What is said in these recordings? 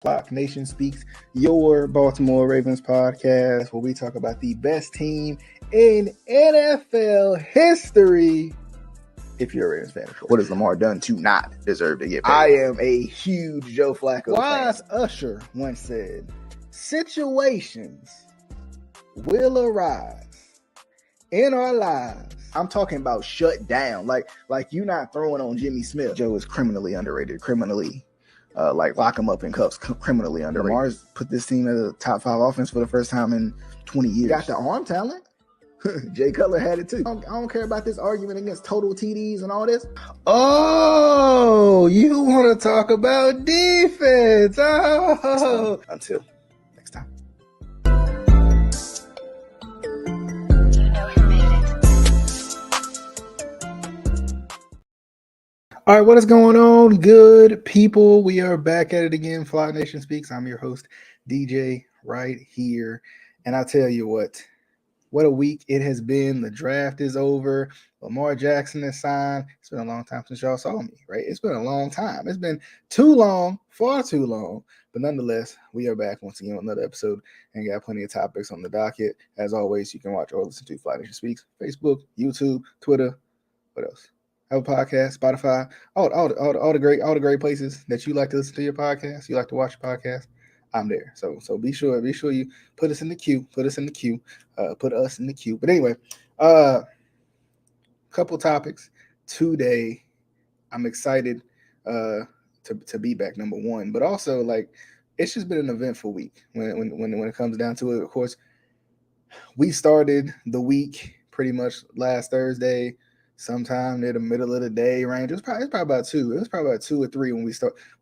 Flock Nation Speaks, your Baltimore Ravens podcast, where we talk about the best team in NFL history. If you're a Ravens fan, what has Lamar done to not deserve to get paid? I am a huge Joe Flacco Wise fan. Usher once said, situations will arise in our lives. I'm talking about shut down. Like you not throwing on Jimmy Smith. Joe is criminally underrated, lock him up in cuffs, criminally underrated. Lamar's put this team as a top 5 offense for the first time in 20 years. Got the arm talent. Jay Cutler had it too. I don't care about this argument against total TDs and all this. Oh, you want to talk about defense? Oh, until next time. All right, what is going on, good people? We are back at it again. Flock Nation Speaks. I'm your host, DJ, right here. And I tell you what a week it has been. The draft is over. Lamar Jackson is signed. It's been a long time since y'all saw me, right? It's been a long time. It's been too long, far too long. But nonetheless, we are back once again with another episode and got plenty of topics on the docket. As always, you can watch or listen to Flock Nation Speaks, Facebook, YouTube, Twitter. What else? Apple Podcast, Spotify, all the great places that you like to listen to your podcast. You like to watch your podcast. I'm there. So be sure you put us in the queue. Put us in the queue. But anyway, couple topics today. I'm excited to be back, number one, but also like it's just been an eventful week when it comes down to it. Of course, we started the week pretty much last Thursday, sometime near the middle of the day range. It was probably about 2. It was probably about 2 or 3 when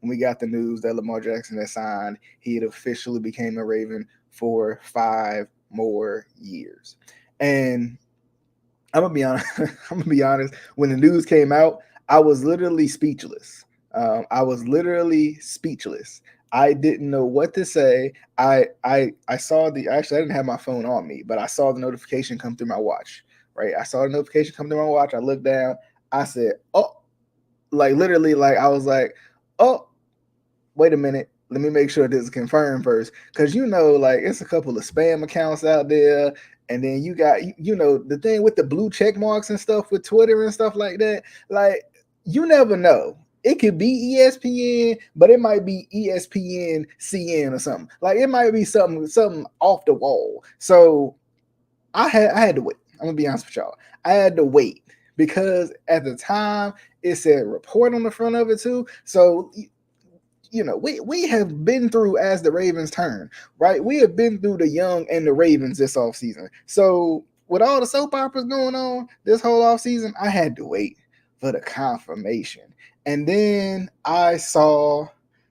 we got the news that Lamar Jackson had signed. He had officially became a Raven for 5 more years. And I'm gonna be honest. When the news came out, I was literally speechless. I didn't know what to say. I saw I didn't have my phone on me, but I saw the notification come through my watch. Right, I saw the notification come through my watch. I looked down. I said, "Oh," like literally, like I was like, "Oh, wait a minute. Let me make sure this is confirmed first, because like it's a couple of spam accounts out there, and then you got the thing with the blue check marks and stuff with Twitter and stuff like that. Like you never know. It could be ESPN, but it might be ESPN CN or something. Like it might be something off the wall. So I had to wait. I'm gonna be honest with y'all. I had to wait because at the time it said report on the front of it too. So we have been through as the Ravens turn, right? We have been through the Young and the Ravens this offseason. So with all the soap operas going on this whole offseason, I had to wait for the confirmation. And then I saw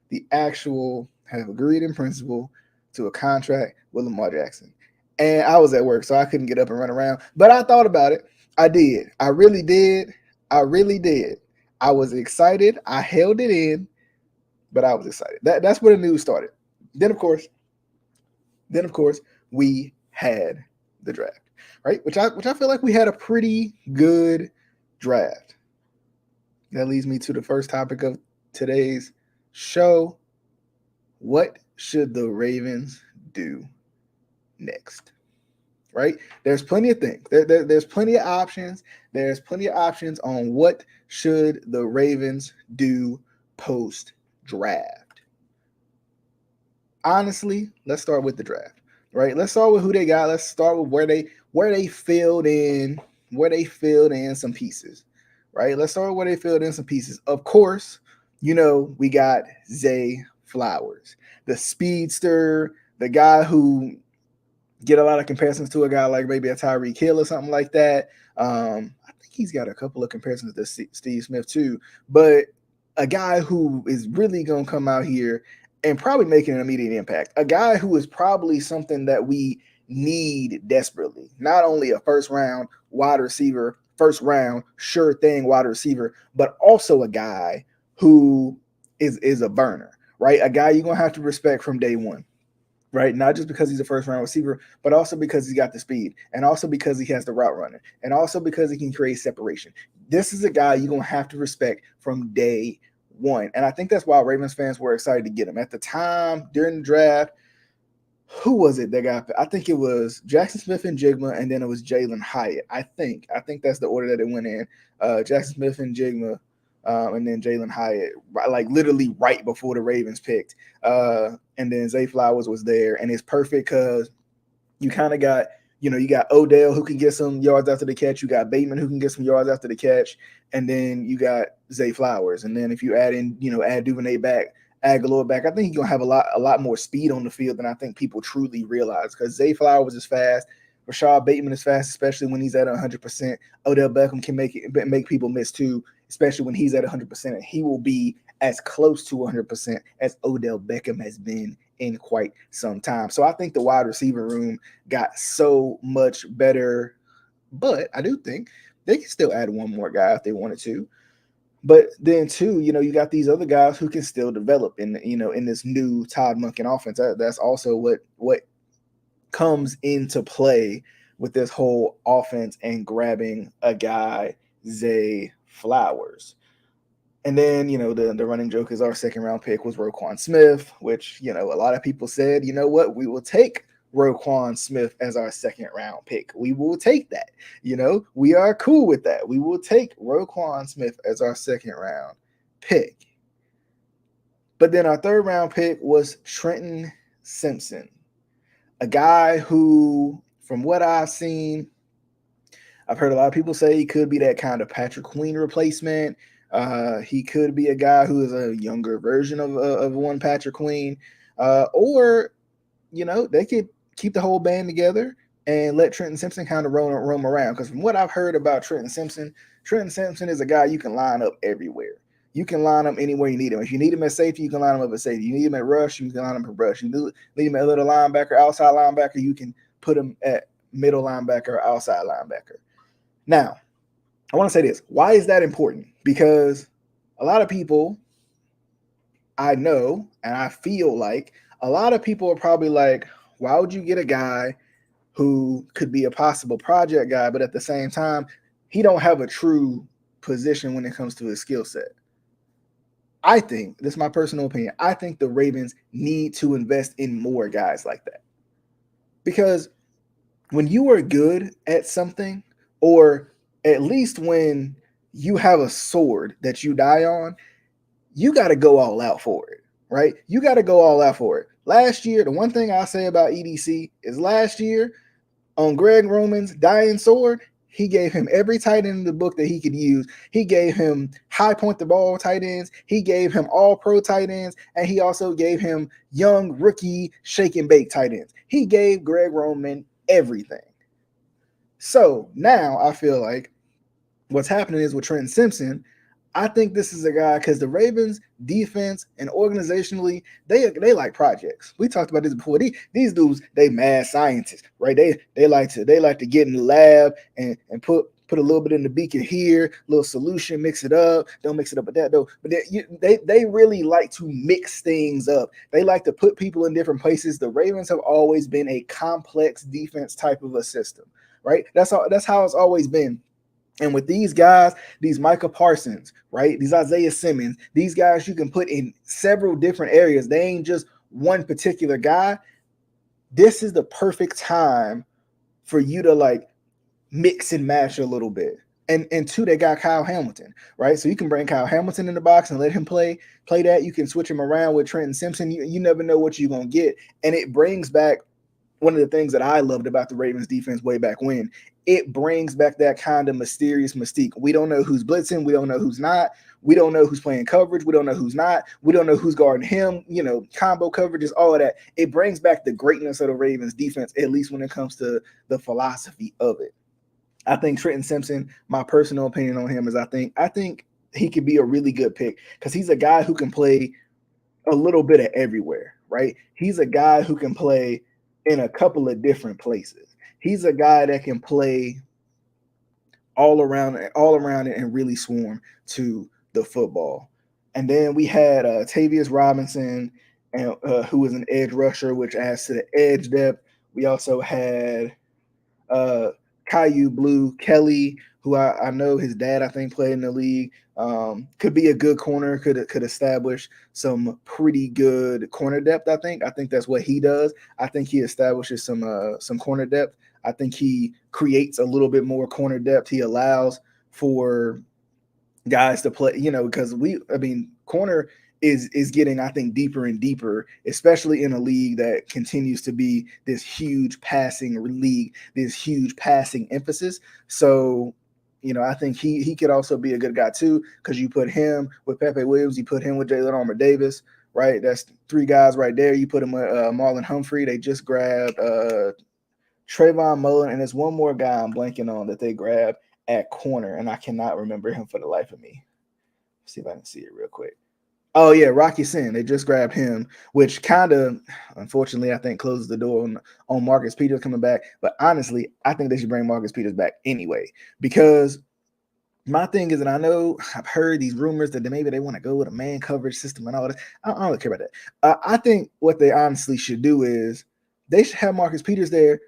the actual have agreed in principle to a contract with Lamar Jackson. And I was at work, so I couldn't get up and run around. But I thought about it. I did. I really did. I was excited. I held it in, but I was excited. That's where the news started. Then of course, we had the draft, right? Which I feel like we had a pretty good draft. That leads me to the first topic of today's show. What should the Ravens do next? Right? There's plenty of things. There's plenty of options. There's plenty of options on what should the Ravens do post-draft. Honestly, let's start with the draft. Right? Let's start with who they got. Let's start with where they filled in some pieces. Right? Let's start with where they filled in some pieces. Of course, we got Zay Flowers, the speedster, the guy who get a lot of comparisons to a guy like maybe a Tyreek Hill or something like that. I think he's got a couple of comparisons to Steve Smith too, but a guy who is really going to come out here and probably making an immediate impact. A guy who is probably something that we need desperately. Not only a first round wide receiver, sure thing wide receiver, but also a guy who is a burner, right? A guy you're going to have to respect from day one. Right, not just because he's a first-round receiver, but also because he's got the speed, and also because he has the route running, and also because he can create separation. This is a guy you're going to have to respect from day one. And I think that's why Ravens fans were excited to get him. At the time, during the draft, who was it that got? I think it was Jackson Smith and Jigma, and then it was Jalen Hyatt. I think that's the order that it went in. Jackson Smith and Jigma, and then Jalen Hyatt, like literally right before the Ravens picked. And then Zay Flowers was there, and it's perfect because you kind of got, you got Odell who can get some yards after the catch. You got Bateman who can get some yards after the catch, and then you got Zay Flowers. And then if you add in, add Duvernay back, add Galore back, I think you're gonna have a lot more speed on the field than I think people truly realize. Because Zay Flowers is fast, Rashad Bateman is fast, especially when he's at 100%. Odell Beckham can make people miss too, especially when he's at 100%. And he will be as close to 100% as Odell Beckham has been in quite some time. So I think the wide receiver room got so much better, but I do think they can still add one more guy if they wanted to. But then too, you got these other guys who can still develop in this new Todd Monken offense. That's also what comes into play with this whole offense and grabbing a guy, Zay Flowers. And then, the running joke is our second round pick was Roquan Smith, which, a lot of people said, you know what, we will take Roquan Smith as our second round pick. We will take that. We are cool with that. We will take Roquan Smith as our second round pick. But then our third round pick was Trenton Simpson, a guy who, from what I've seen, I've heard a lot of people say he could be that kind of Patrick Queen replacement. He could be a guy who is a younger version of one Patrick Queen, or they could keep the whole band together and let Trenton Simpson kind of roam around. Because from what I've heard about Trenton Simpson is a guy you can line up everywhere. You can line him anywhere you need him. If you need him at safety, you can line him up at safety. You need him at rush, you can line him at rush. You need him at little linebacker, outside linebacker, you can put him at middle linebacker or outside linebacker. Now, I want to say this. Why is that important? Because a lot of people, I know, and I feel like a lot of people are probably like, why would you get a guy who could be a possible project guy, but at the same time, he don't have a true position when it comes to his skill set? I think, this is my personal opinion, I think the Ravens need to invest in more guys like that. Because when you are good at something, or at least when you have a sword that you die on, you got to go all out for it, right? You got to go all out for it. Last year, the one thing I say about EDC is last year on Greg Roman's dying sword, he gave him every tight end in the book that he could use. He gave him high point the ball tight ends. He gave him all pro tight ends. And he also gave him young rookie shake and bake tight ends. He gave Greg Roman everything. So now I feel like what's happening is with Trenton Simpson, I think this is a guy because the Ravens defense and organizationally, they like projects. We talked about this before. These dudes, they mad scientists, right? They like to get in the lab and put a little bit in the beaker here, little solution, mix it up. Don't mix it up with that though. But they really like to mix things up. They like to put people in different places. The Ravens have always been a complex defense type of a system, right? That's how it's always been. And with these guys, these Micah Parsons, right? These Isaiah Simmons, these guys you can put in several different areas. They ain't just one particular guy. This is the perfect time for you to like mix and match a little bit. And two, they got Kyle Hamilton, right? So you can bring Kyle Hamilton in the box and let him play that. You can switch him around with Trenton Simpson. You never know what you're going to get. And it brings back one of the things that I loved about the Ravens defense way back when. It brings back that kind of mysterious mystique. We don't know who's blitzing. We don't know who's not. We don't know who's playing coverage. We don't know who's not. We don't know who's guarding him. Combo coverages, all of that. It brings back the greatness of the Ravens defense, at least when it comes to the philosophy of it. I think Trenton Simpson, my personal opinion on him is I think he could be a really good pick because he's a guy who can play a little bit of everywhere, right? He's a guy who can play in a couple of different places. He's a guy that can play all around it and really swarm to the football. And then we had Tavius Robinson, and who was an edge rusher, which adds to the edge depth. We also had Caillou Blue Kelly, who I know his dad, I think, played in the league. Could be a good corner, could establish some pretty good corner depth. I think that's what he does. I think he establishes some corner depth. I think he creates a little bit more corner depth. He allows for guys to play, because corner is getting, I think, deeper and deeper, especially in a league that continues to be this huge passing league, this huge passing emphasis. So, I think he could also be a good guy too, because you put him with Pepe Williams, you put him with Jalen Armour Davis, right? That's three guys right there. You put him with Marlon Humphrey. They just grabbed Trayvon Mullen, and there's one more guy I'm blanking on that they grabbed at corner, and I cannot remember him for the life of me. Let's see if I can see it real quick. Oh yeah, Rocky Sin. They just grabbed him, which kind of, unfortunately, I think closes the door on Marcus Peters coming back. But honestly, I think they should bring Marcus Peters back anyway, because my thing is, and I know I've heard these rumors that maybe they want to go with a man coverage system and all that. I don't really care about that. I think what they honestly should do is they should have Marcus Peters there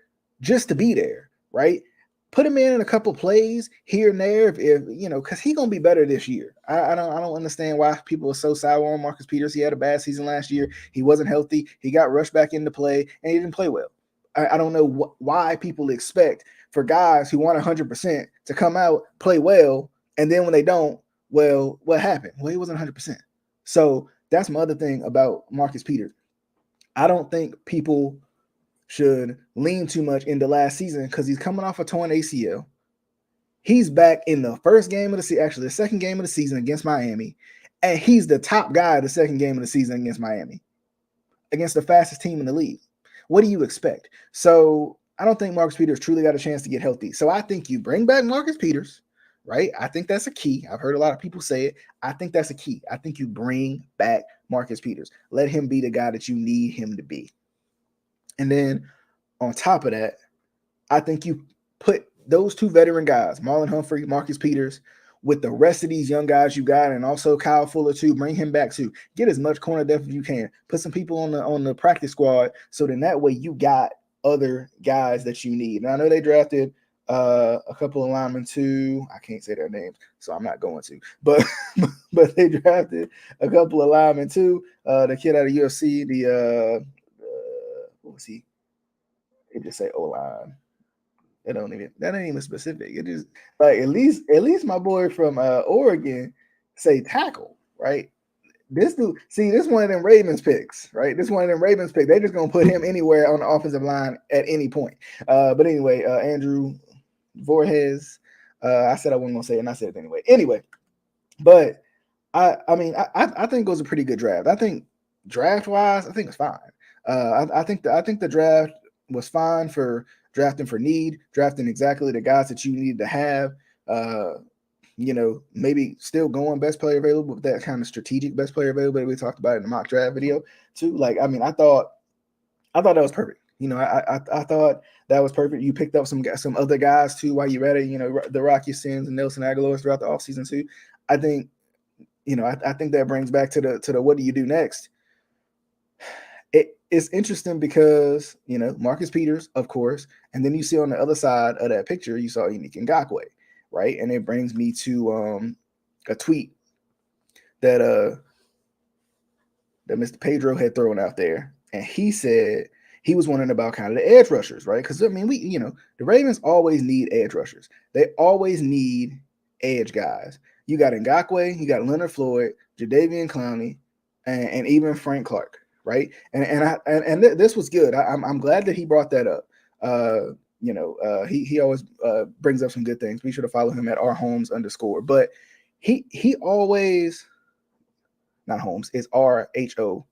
just to be there, right? Put him in a couple plays here and there, if because he's gonna be better this year. I don't understand why people are so sour on Marcus Peters. He had a bad season last year. He wasn't healthy. He got rushed back into play, and he didn't play well. I don't know why people expect for guys who want 100% to come out, play well, and then when they don't, well, what happened? Well, he wasn't 100%. So that's my other thing about Marcus Peters. I don't think people should lean too much into last season because he's coming off a torn ACL. He's back in the first game of the season, actually the second game of the season against Miami, and he's the top guy the second game of the season against Miami, against the fastest team in the league. What do you expect? So I don't think Marcus Peters truly got a chance to get healthy. So I think you bring back Marcus Peters, right? I think that's a key. I've heard a lot of people say it. I think that's a key. I think you bring back Marcus Peters. Let him be the guy that you need him to be. And then on top of that, I think you put those two veteran guys, Marlon Humphrey, Marcus Peters, with the rest of these young guys you got, and also Kyle Fuller too. Bring him back too. Get as much corner depth as you can. Put some people on the practice squad, so then that way you got other guys that you need. And I know they drafted a couple of linemen too. I can't say their names, so I'm not going to. But they drafted a couple of linemen too. The kid out of UFC, what was he? It just say O-line. That ain't even specific. It just like at least my boy from Oregon say tackle, right? This dude, see, this one of them Ravens picks, right? This one of them Ravens picks. They just gonna put him anywhere on the offensive line at any point. But anyway, Andrew Voorhees. I said I wasn't gonna say it, and I said it anyway. Anyway, but I think it was a pretty good draft. I think draft wise, I think it's fine. I think the draft was fine for drafting for need, drafting exactly the guys that you need to have. Maybe still going best player available with that kind of strategic best player available that we talked about in the mock draft video too. Like, I thought that was perfect. I thought that was perfect. You picked up some other guys too while you read it. The Rocky Sins and Nelson Aguilar throughout the offseason too. I think, I think that brings back to the what do you do next? It's interesting because, Marcus Peters, of course, and then you see on the other side of that picture, you saw Unique Ngakoue, right? And it brings me to a tweet that Mr. Pedro had thrown out there, and he said he was wondering about kind of the edge rushers, right? Because the Ravens always need edge rushers. They always need edge guys. You got Ngakoue, you got Leonard Floyd, Jadeveon Clowney, and even Frank Clark. Right. And this was good. I'm glad that he brought that up. He always brings up some good things. Be sure to follow him at rholmes_. But he always, not Holmes, it's RHORMES_.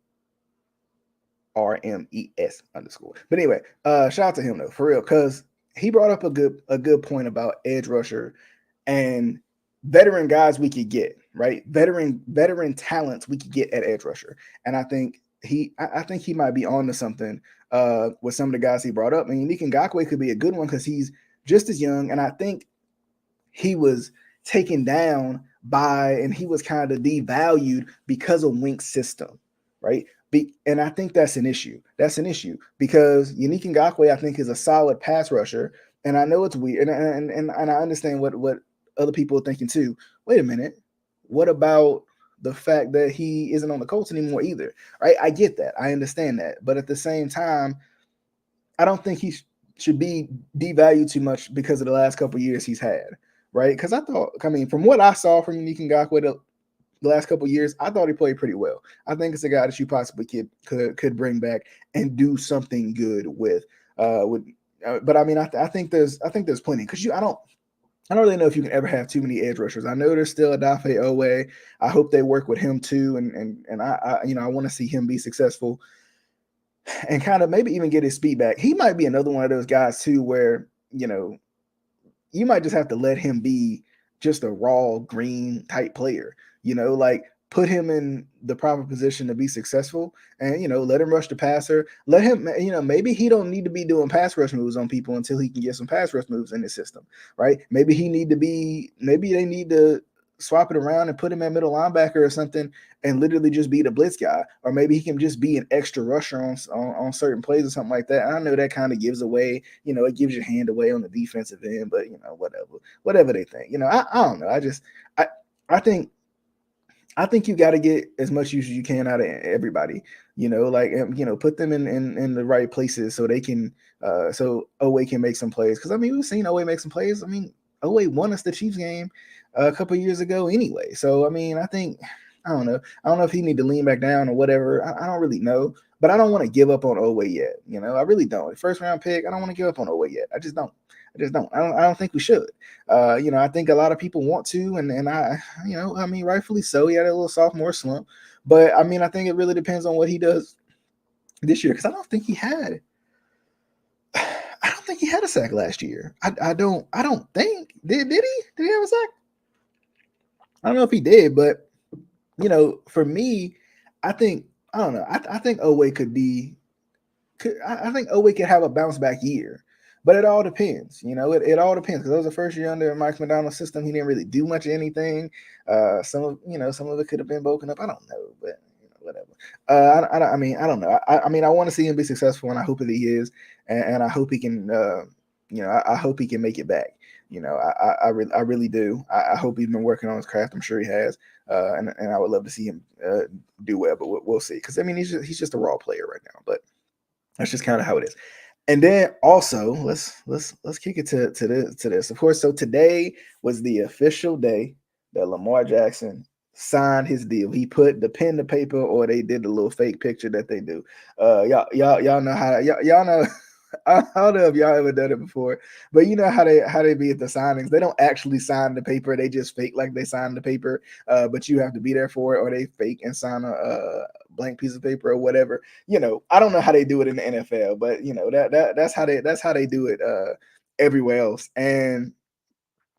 But anyway, shout out to him though, for real, because he brought up a good point about edge rusher and veteran guys we could get, right? Veteran talents we could get at edge rusher. And I think he might be on to something with some of the guys he brought up. Unique Ngakoue could be a good one because he's just as young, and I think he was taken down by, and he was kind of devalued because of Wink's system, right? And I think that's an issue. That's an issue because Unique Ngakoue, I think, is a solid pass rusher, and I know it's weird, and I understand what other people are thinking too, wait a minute, what about the fact that he isn't on the Colts anymore either? Right? I get that. I understand that. But at the same time, I don't think he should be devalued too much because of the last couple of years he's had. Right? Because I mean, from what I saw from Unique Ngakoue the last couple of years, I thought he played pretty well. I think it's a guy that you possibly could bring back and do something good with. But I mean, I think there's plenty because I don't really know if you can ever have too many edge rushers. I know there's still Odafe Owe. I hope they work with him too, and I want to see him be successful and kind of maybe even get his speed back. He might be another one of those guys too, where you might just have to let him be just a raw green type player, like put him in the proper position to be successful and, let him rush the passer. Let him, maybe he don't need to be doing pass rush moves on people until he can get some pass rush moves in the system, right? Maybe they need to swap it around and put him at middle linebacker or something and literally just be the blitz guy. Or maybe he can just be an extra rusher on certain plays or something like that. I know that kind of gives away, it gives your hand away on the defensive end, but whatever they think, I don't know. I think you got to get as much use as you can out of everybody, put them in the right places so they can, so Owe can make some plays. Cause I mean, we've seen Owe make some plays. I mean, Owe won us the Chiefs game a couple of years ago anyway. So, I mean, I don't know. I don't know if he need to lean back down or whatever. I don't really know, but I don't want to give up on Owe yet. I really don't. First round pick, I don't want to give up on Owe yet. I just don't. I don't think we should. I think a lot of people want to, and I, I mean, rightfully so. He had a little sophomore slump, but I mean, I think it really depends on what he does this year because I don't think he had a sack last year. I don't think did he have a sack? I don't know if he did, but for me, I think I don't know. I think Owe could be. I think Owe could have a bounce back year. But it all depends, it all depends because it was the first year under Mike McDonald's system. He didn't really do much of anything. Some of it could have been broken up. I don't know, but whatever. I mean, I don't know. I mean, I want to see him be successful, and I hope that he is, and I hope he can. I hope he can make it back. I really do. I hope he's been working on his craft. I'm sure he has, and I would love to see him do well. But we'll see. Because I mean, he's just a raw player right now. But that's just kind of how it is. And then also let's kick it to this. Of course, so today was the official day that Lamar Jackson signed his deal. He put the pen to paper, or they did the little fake picture that they do. Y'all know how y'all know. I don't know if y'all ever done it before, but you know how they be at the signings. They don't actually sign the paper; they just fake like they signed the paper. But you have to be there for it, or they fake and sign a blank piece of paper or whatever. I don't know how they do it in the NFL, but that's how they do it everywhere else. And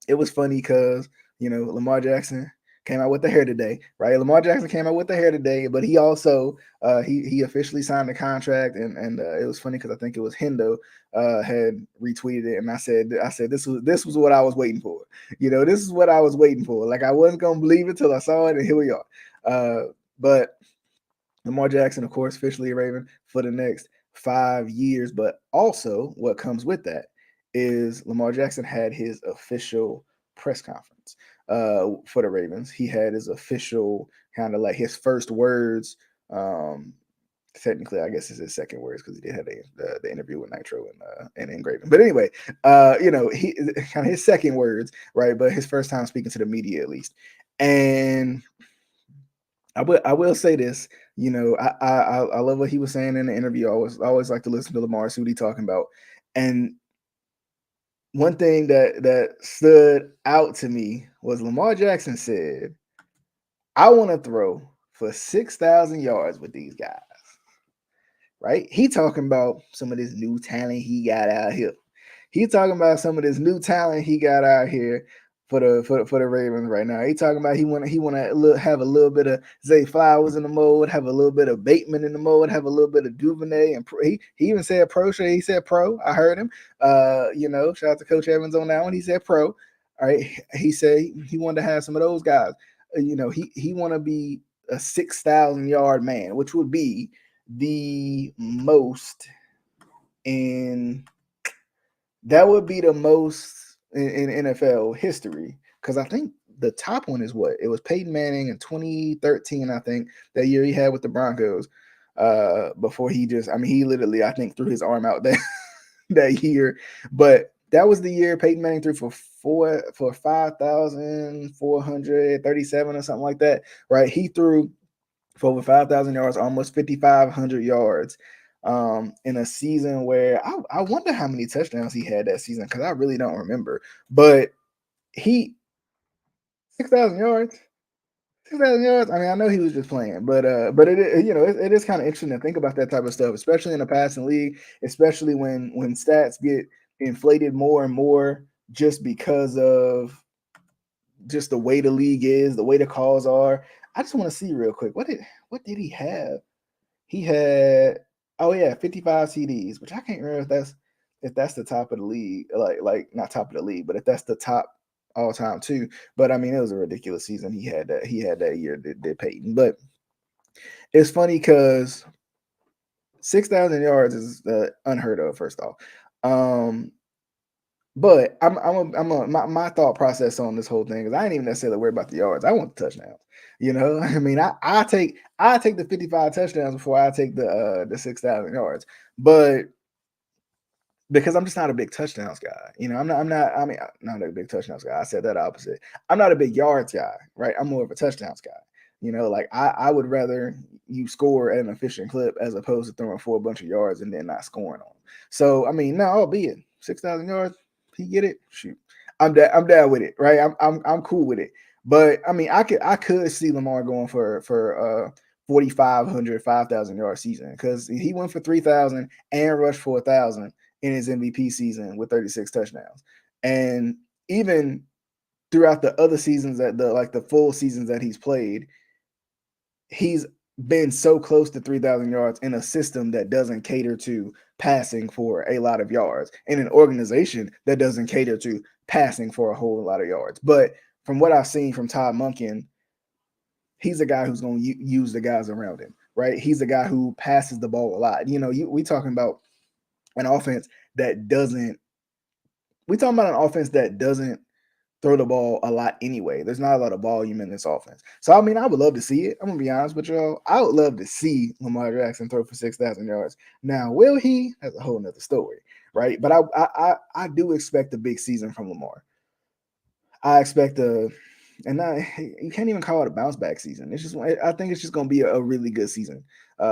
it was funny because Lamar Jackson came out with the hair today, right? Lamar Jackson came out with the hair today, but he also he officially signed the contract, and it was funny because I think it was Hendo had retweeted it, and I said this was what I was waiting for. This is what I was waiting for. Like I wasn't gonna believe it till I saw it, and here we are. But Lamar Jackson, of course, officially a Raven for the next 5 years. But also, what comes with that is Lamar Jackson had his official press conference for the Ravens. He had his official kind of like his first words. Technically, I guess it's his second words because he did have the interview with Nitro and Engraving. But anyway, he kind of his second words, right? But his first time speaking to the media, at least. And I will say this, I love what he was saying in the interview. I always like to listen to Lamar, see what he's talking about. And one thing that stood out to me was Lamar Jackson said, I want to throw for 6,000 yards with these guys. Right? He talking about some of this new talent he got out here. He talking about some of this new talent he got out here for the Ravens right now. He talking about he want to have a little bit of Zay Flowers in the mold, have a little bit of Bateman in the mold, have a little bit of Duvernay, and he even said pro. He said pro. I heard him. Shout out to Coach Evans on that one. He said pro. All right. He said he wanted to have some of those guys. He want to be a 6,000 yard man, which would be the most in NFL history because I think the top one is what it was Peyton Manning in 2013. I think that year he had with the Broncos. Before he just, I mean, he literally, I think, threw his arm out that year. But that was the year Peyton Manning threw for 5,437 or something like that, right? He threw for over 5,000 yards, almost 5,500 yards in a season where I wonder how many touchdowns he had that season because I really don't remember. But he 6,000 yards. 6,000 yards. I mean, I know he was just playing, but it is kind of interesting to think about that type of stuff, especially in a passing league, especially when stats get inflated more and more just because of just the way the league is, the way the calls are. I just want to see real quick what did he have? He had 55 CDs, which I can't remember if that's the top of the league, like not top of the league, but if that's the top all time too. But I mean, it was a ridiculous season he had that year did Peyton. But it's funny because 6,000 yards is unheard of. First off, but my thought process on this whole thing is I ain't even necessarily worried about the yards. I want the touchdowns. You know, I mean, I take the 55 touchdowns before I take the 6,000 yards. But because I'm just not a big touchdowns guy. You know, I mean, not a big touchdowns guy. I said that opposite. I'm not a big yards guy, right? I'm more of a touchdowns guy. You know, like I would rather you score at an efficient clip as opposed to throwing for a bunch of yards and then not scoring on them. So I mean, now albeit 6,000 yards, he get it. Shoot, I'm down with it, right? I'm cool with it. But I mean, I could see Lamar going for 4,500, 5,000 yard season because he went for 3,000 and rushed for 1,000 in his MVP season with 36 touchdowns. And even throughout the other seasons the full seasons that he's played, he's been so close to 3,000 yards in a system that doesn't cater to passing for a lot of yards, in an organization that doesn't cater to passing for a whole lot of yards. But from what I've seen from Todd Monken, he's a guy who's going to use the guys around him, right? He's a guy who passes the ball a lot. You know, we talking about an offense that doesn't. We talking about an offense that doesn't throw the ball a lot anyway. There's not a lot of volume in this offense. So I mean, I would love to see it. I'm gonna be honest with y'all. I would love to see Lamar Jackson throw for 6,000 yards. Now, will he? That's a whole nother story, right? But I do expect a big season from Lamar. I expect you can't even call it a bounce back season. I think it's just going to be a really good season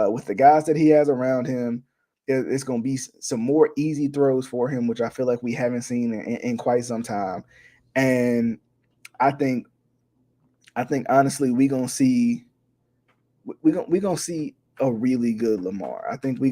with the guys that he has around him. It's going to be some more easy throws for him, which I feel like we haven't seen in quite some time. And I think honestly, we gonna see a really good Lamar. I think we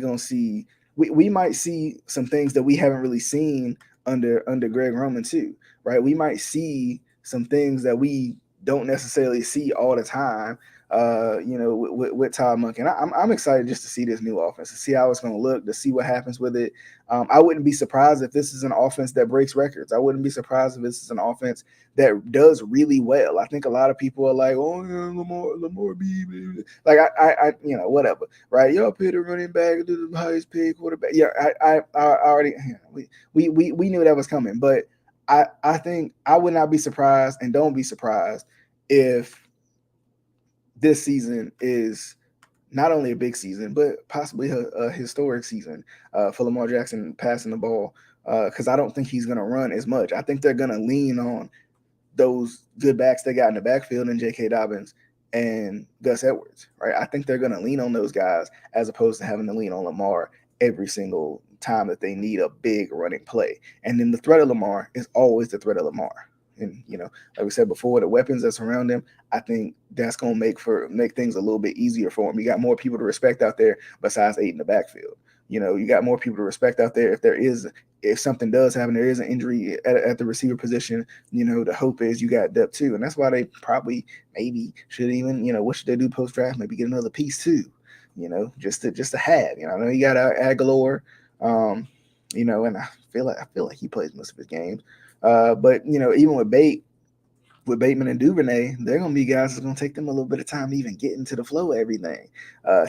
might see some things that we haven't really seen under Greg Roman too, right? We might see some things that we don't necessarily see all the time. With Todd Monken, I'm excited just to see this new offense, to see how it's going to look, to see what happens with it. I wouldn't be surprised if this is an offense that breaks records. I wouldn't be surprised if this is an offense that does really well. I think a lot of people are like, "Oh, yeah, Lamar B," like I whatever, right? Y'all paid a running back, do the highest paid quarterback. Yeah, I already we knew that was coming, but I think I would not be surprised, and don't be surprised if this season is not only a big season, but possibly a historic season for Lamar Jackson passing the ball. Because I don't think he's going to run as much. I think they're going to lean on those good backs they got in the backfield in J.K. Dobbins and Gus Edwards, right? I think they're going to lean on those guys as opposed to having to lean on Lamar every single time that they need a big running play. And then the threat of Lamar is always the threat of Lamar. And like we said before, the weapons that surround him, I think that's gonna make things a little bit easier for him. You got more people to respect out there besides 8 in the backfield. You got more people to respect out there. If something does happen, there is an injury at the receiver position. The hope is you got depth too, and that's why they probably maybe should even what should they do post draft? Maybe get another piece too. Just to have. I know you got Aguilar. And I feel like he plays most of his games. But even with Bateman and Duvernay, they're gonna be guys that's gonna take them a little bit of time to even get into the flow of everything.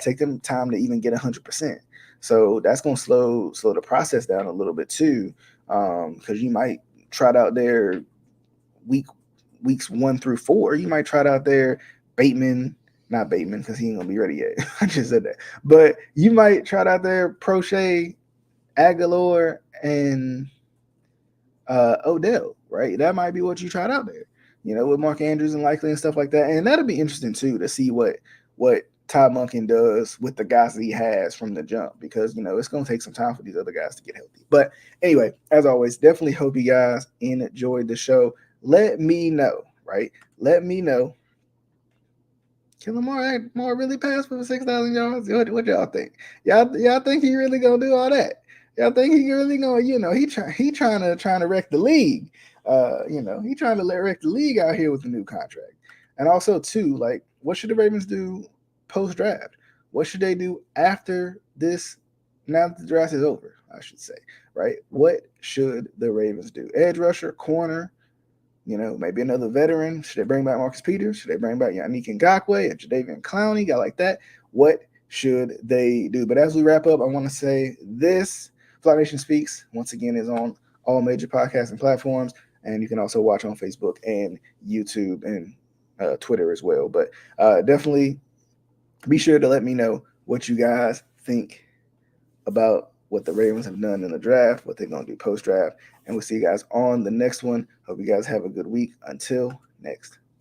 Take them time to even get 100%. So that's gonna slow the process down a little bit too, because you might trot out there week weeks 1 through 4. You might trot out there Bateman, not Bateman because he ain't gonna be ready yet. I just said that, but you might trot out there Prochet, Aguilar, and Odell, right? That might be what you tried out there, with Mark Andrews and Likely and stuff like that. And that'll be interesting too to see what Todd Monken does with the guys that he has from the jump, because it's going to take some time for these other guys to get healthy. But anyway, as always, definitely hope you guys enjoyed the show. Let me know, right? Let me know. Can Lamar really pass for 6,000 yards? What y'all think? Y'all think he really gonna do all that? Y'all think he really gonna? He trying to wreck the league. He trying to wreck the league out here with the new contract. And also too, like, what should the Ravens do post draft? What should they do after this? Now that the draft is over, I should say, right? What should the Ravens do? Edge rusher, corner. Maybe another veteran. Should they bring back Marcus Peters? Should they bring back Yannick Ngakoue and Jadeveon Clowney? Guy like that. What should they do? But as we wrap up, I want to say this: Fly Nation Speaks, once again, is on all major podcasting platforms, and you can also watch on Facebook and YouTube and Twitter as well. But definitely be sure to let me know what you guys think about what the Ravens have done in the draft, what they're going to do post-draft, and we'll see you guys on the next one. Hope you guys have a good week. Until next